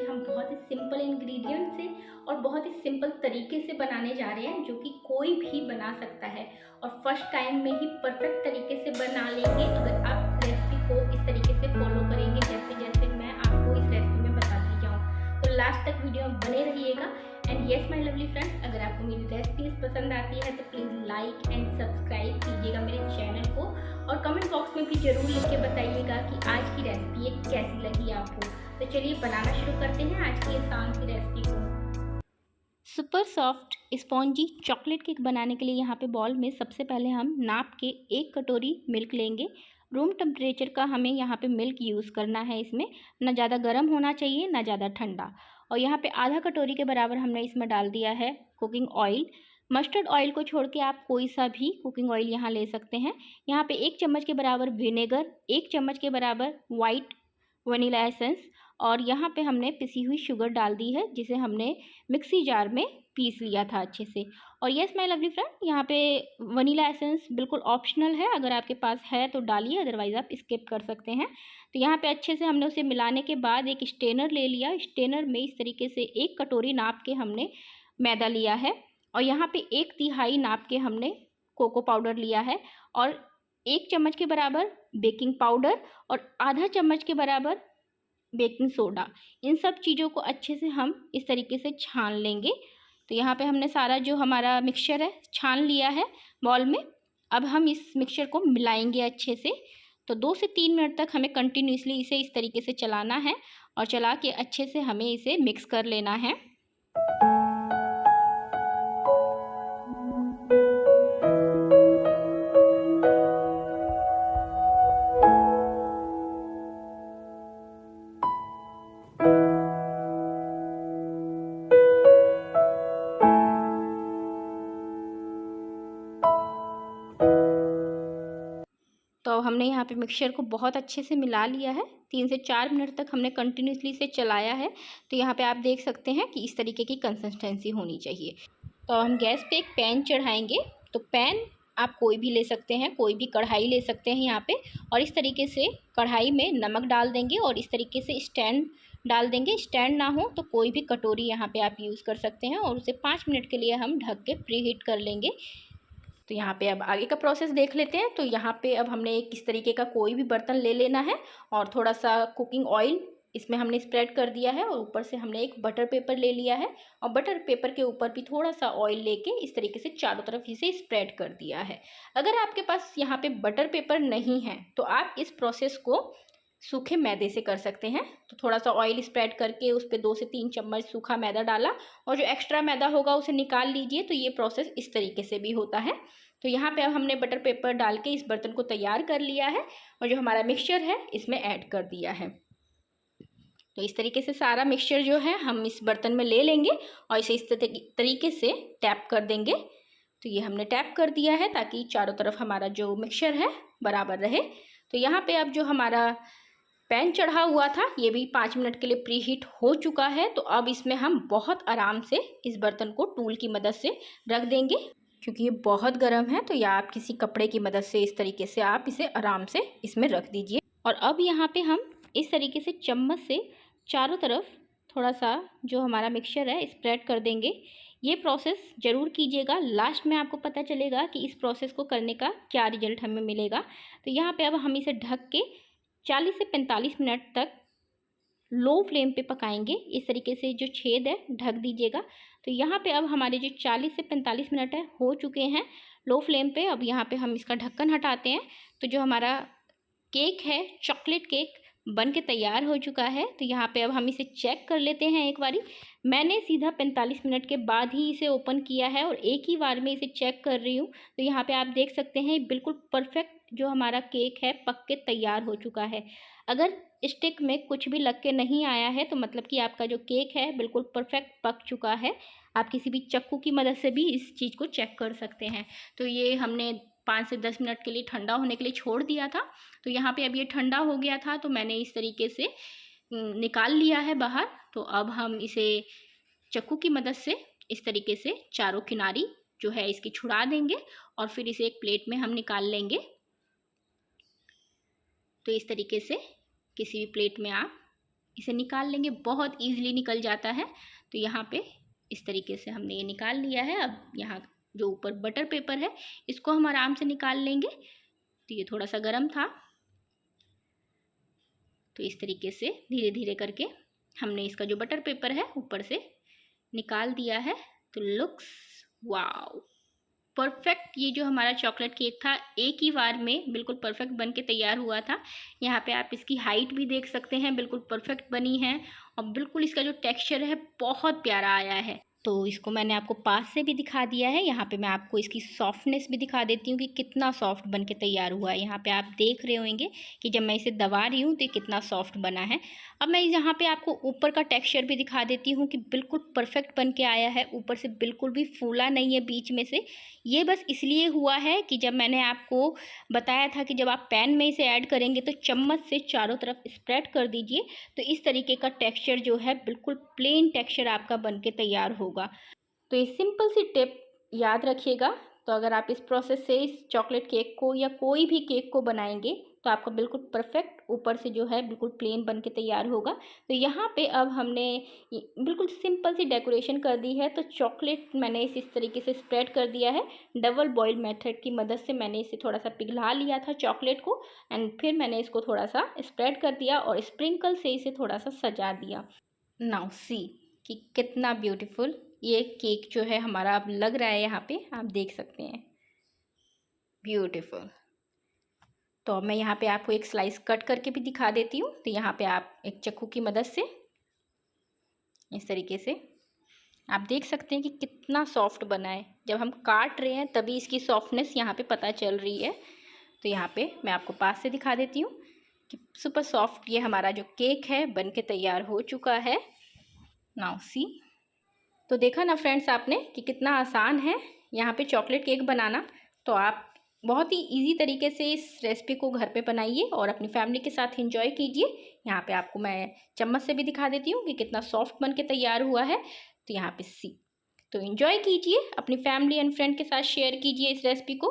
हम बहुत ही simple ingredient से और बहुत ही सिंपल तरीके से बनाने जा रहे हैं, जो कि कोई भी बना सकता है और फर्स्ट टाइम में ही परफेक्ट तरीके से बना लेंगे अगर आप रेसिपी को इस तरीके से फॉलो करेंगे जैसे जैसे मैं आपको इस रेसिपी में बताती जाऊँ। तो लास्ट तक वीडियो में बने रहिएगा। And yes my lovely friends, अगर आपको मेरी रेसिपीज पसंद आती है तो प्लीज़ लाइक एंड सब्सक्राइब कीजिएगा मेरे चैनल को, और कमेंट बॉक्स में भी ज़रूर लिख के बताइएगा कि आज की रेसिपी ये कैसी लगी आपको। तो चलिए बनाना शुरू करते हैं आज की आसान सी रेसिपी को। Super soft spongy chocolate cake बनाने के लिए यहाँ पे बॉल में सबसे पहले हम नाप के 1 कटोरी मिल्क लेंगे। रूम टेम्परेचर का हमें यहाँ पे मिल्क यूज़ करना है। इसमें ना ज़्यादा गर्म होना चाहिए ना ज़्यादा ठंडा। और यहाँ पे आधा कटोरी के बराबर हमने इसमें डाल दिया है कुकिंग ऑयल। मस्टर्ड ऑयल को छोड़ के आप कोई सा भी कुकिंग ऑयल यहाँ ले सकते हैं। यहाँ पे 1 चम्मच के बराबर विनेगर, 1 चम्मच के बराबर वाइट वनीला एसेंस, और यहाँ पे हमने पिसी हुई शुगर डाल दी है जिसे हमने मिक्सी जार में पीस लिया था अच्छे से। और येस माय लवली फ्रेंड, यहाँ पे वनीला एसेंस बिल्कुल ऑप्शनल है, अगर आपके पास है तो डालिए, अदरवाइज़ आप स्किप कर सकते हैं। तो यहाँ पे अच्छे से हमने उसे मिलाने के बाद एक स्ट्रेनर ले लिया। स्ट्रेनर में इस तरीके से 1 कटोरी नाप के हमने मैदा लिया है, और यहाँ पे 1/3 नाप के हमने कोको पाउडर लिया है, और 1 चम्मच के बराबर बेकिंग पाउडर और आधा चम्मच के बराबर बेकिंग सोडा। इन सब चीज़ों को अच्छे से हम इस तरीके से छान लेंगे। तो यहाँ पे हमने सारा जो हमारा मिक्सचर है छान लिया है बॉल में। अब हम इस मिक्सचर को मिलाएंगे अच्छे से। तो 2 से 3 मिनट तक हमें कंटिन्यूसली इसे इस तरीके से चलाना है, और चला के अच्छे से हमें इसे मिक्स कर लेना है। तो हमने यहाँ पे मिक्सचर को बहुत अच्छे से मिला लिया है। 3 से 4 मिनट तक हमने कंटिन्यूसली इसे चलाया है। तो यहाँ पे आप देख सकते हैं कि इस तरीके की कंसिस्टेंसी होनी चाहिए। तो हम गैस पे एक पैन चढ़ाएंगे। तो पैन आप कोई भी ले सकते हैं, कोई भी कढ़ाई ले सकते हैं यहाँ पे, और इस तरीके से कढ़ाई में नमक डाल देंगे और इस तरीके से स्टैंड डाल देंगे। स्टैंड ना हो तो कोई भी कटोरी यहाँ पे आप यूज़ कर सकते हैं, और उसे 5 मिनट के लिए हम ढक के प्री हीट कर लेंगे। तो यहाँ पे अब आगे का प्रोसेस देख लेते हैं। तो यहाँ पे अब हमने एक इस तरीके का कोई भी बर्तन ले लेना है, और थोड़ा सा कुकिंग ऑयल इसमें हमने स्प्रेड कर दिया है, और ऊपर से हमने एक बटर पेपर ले लिया है, और बटर पेपर के ऊपर भी थोड़ा सा ऑयल लेके इस तरीके से चारों तरफ इसे स्प्रेड कर दिया है। अगर आपके पास यहाँ पे बटर पेपर नहीं है तो आप इस प्रोसेस को सूखे मैदे से कर सकते हैं। तो थोड़ा सा ऑयल स्प्रेड करके उस पर 2 से 3 चम्मच सूखा मैदा डाला, और जो एक्स्ट्रा मैदा होगा उसे निकाल लीजिए। तो ये प्रोसेस इस तरीके से भी होता है। तो यहाँ पे अब हमने बटर पेपर डाल के इस बर्तन को तैयार कर लिया है, और जो हमारा मिक्सचर है इसमें ऐड कर दिया है। तो इस तरीके से सारा मिक्सचर जो है हम इस बर्तन में ले लेंगे, और इसे इस तरीके से टैप कर देंगे। तो ये हमने टैप कर दिया है ताकि चारों तरफ हमारा जो मिक्सचर है बराबर रहे। तो यहाँ पे अब जो हमारा पैन चढ़ा हुआ था ये भी 5 मिनट के लिए प्री हीट हो चुका है। तो अब इसमें हम बहुत आराम से इस बर्तन को टूल की मदद से रख देंगे, क्योंकि ये बहुत गर्म है। तो या आप किसी कपड़े की मदद से इस तरीके से आप इसे आराम से इसमें रख दीजिए। और अब यहाँ पे हम इस तरीके से चम्मच से चारों तरफ थोड़ा सा जो हमारा मिक्सचर है स्प्रेड कर देंगे। ये प्रोसेस ज़रूर कीजिएगा, लास्ट में आपको पता चलेगा कि इस प्रोसेस को करने का क्या रिजल्ट हमें मिलेगा। तो यहाँ पे अब हम इसे ढक के 40 से 45 मिनट तक लो फ्लेम पे पकाएंगे। इस तरीके से जो छेद है ढक दीजिएगा। तो यहाँ पे अब हमारे जो 40 से 45 मिनट है हो चुके हैं लो फ्लेम पे। अब यहाँ पे हम इसका ढक्कन हटाते हैं। तो जो हमारा केक है, चॉकलेट केक, बन के तैयार हो चुका है। तो यहाँ पे अब हम इसे चेक कर लेते हैं एक बारी। मैंने सीधा 45 मिनट के बाद ही इसे ओपन किया है, और एक ही बार में इसे चेक कर रही हूँ। तो यहाँ पे आप देख सकते हैं बिल्कुल परफेक्ट जो हमारा केक है पक के तैयार हो चुका है। अगर स्टिक में कुछ भी लग के नहीं आया है तो मतलब कि आपका जो केक है बिल्कुल परफेक्ट पक चुका है। आप किसी भी चक्कू की मदद से भी इस चीज़ को चेक कर सकते हैं। तो ये हमने 5 से 10 मिनट के लिए ठंडा होने के लिए छोड़ दिया था। तो यहाँ पे अब ये ठंडा हो गया था, तो मैंने इस तरीके से निकाल लिया है बाहर। तो अब हम इसे चक्कू की मदद से इस तरीके से चारों किनारी जो है इसकी छुड़ा देंगे, और फिर इसे एक प्लेट में हम निकाल लेंगे। तो इस तरीके से किसी भी प्लेट में आप इसे निकाल लेंगे, बहुत ईजिली निकल जाता है। तो यहाँ पे इस तरीके से हमने ये निकाल लिया है। अब यहाँ जो ऊपर बटर पेपर है इसको हम आराम से निकाल लेंगे। तो ये थोड़ा सा गर्म था, तो इस तरीके से धीरे धीरे करके हमने इसका जो बटर पेपर है ऊपर से निकाल दिया है। तो लुक्स वाओ परफेक्ट। ये जो हमारा चॉकलेट केक था एक ही बार में बिल्कुल परफेक्ट बन के तैयार हुआ था। यहाँ पे आप इसकी हाइट भी देख सकते हैं, बिल्कुल परफेक्ट बनी है और बिल्कुल इसका जो टेक्सचर है बहुत प्यारा आया है। तो इसको मैंने आपको पास से भी दिखा दिया है। यहाँ पे मैं आपको इसकी सॉफ्टनेस भी दिखा देती हूँ कि कितना सॉफ्ट बन के तैयार हुआ है। यहाँ पे आप देख रहे होंगे कि जब मैं इसे दबा रही हूँ तो ये कितना सॉफ्ट बना है। अब मैं यहाँ पे आपको ऊपर का टेक्सचर भी दिखा देती हूँ कि बिल्कुल परफेक्ट बन के आया है। ऊपर से बिल्कुल भी फूला नहीं है बीच में से। ये बस इसलिए हुआ है कि जब मैंने आपको बताया था कि जब आप पैन में इसे ऐड करेंगे तो चम्मच से चारों तरफ स्प्रेड कर दीजिए, तो इस तरीके का टेक्सचर जो है बिल्कुल प्लेन टेक्सचर आपका बन के तैयार होगा। तो ये सिंपल सी टिप याद रखिएगा। तो अगर आप इस प्रोसेस से इस चॉकलेट केक को या कोई भी केक को बनाएंगे तो आपका बिल्कुल परफेक्ट ऊपर से जो है बिल्कुल प्लेन बन के तैयार होगा। तो यहाँ पे अब हमने बिल्कुल सिंपल सी डेकोरेशन कर दी है। तो चॉकलेट मैंने इस तरीके से स्प्रेड कर दिया है। डबल बॉयल मेथड की मदद से मैंने इसे थोड़ा सा पिघला लिया था चॉकलेट को, एंड फिर मैंने इसको थोड़ा सा स्प्रेड कर दिया और स्प्रिंकल से इसे थोड़ा सा सजा दिया। नाउ सी कि कितना ब्यूटीफुल ये केक जो है हमारा अब लग रहा है। यहाँ पे आप देख सकते हैं, ब्यूटीफुल। तो अब मैं यहाँ पे आपको एक स्लाइस कट करके भी दिखा देती हूँ। तो यहाँ पे आप एक चाकू की मदद से इस तरीके से आप देख सकते हैं कि कितना सॉफ्ट बना है। जब हम काट रहे हैं तभी इसकी सॉफ्टनेस यहाँ पे पता चल रही है। तो यहाँ पे मैं आपको पास से दिखा देती हूँ कि सुपर सॉफ्ट ये हमारा जो केक है बन के तैयार हो चुका है। Now see. तो देखा ना फ्रेंड्स आपने कि कितना आसान है यहाँ पे चॉकलेट केक बनाना। तो आप बहुत ही इजी तरीके से इस रेसिपी को घर पे बनाइए और अपनी फैमिली के साथ एंजॉय कीजिए। यहाँ पे आपको मैं चम्मच से भी दिखा देती हूँ कि कितना सॉफ्ट बन के तैयार हुआ है। तो यहाँ पे सी। तो एंजॉय कीजिए, अपनी फैमिली एंड फ्रेंड के साथ शेयर कीजिए इस रेसिपी को।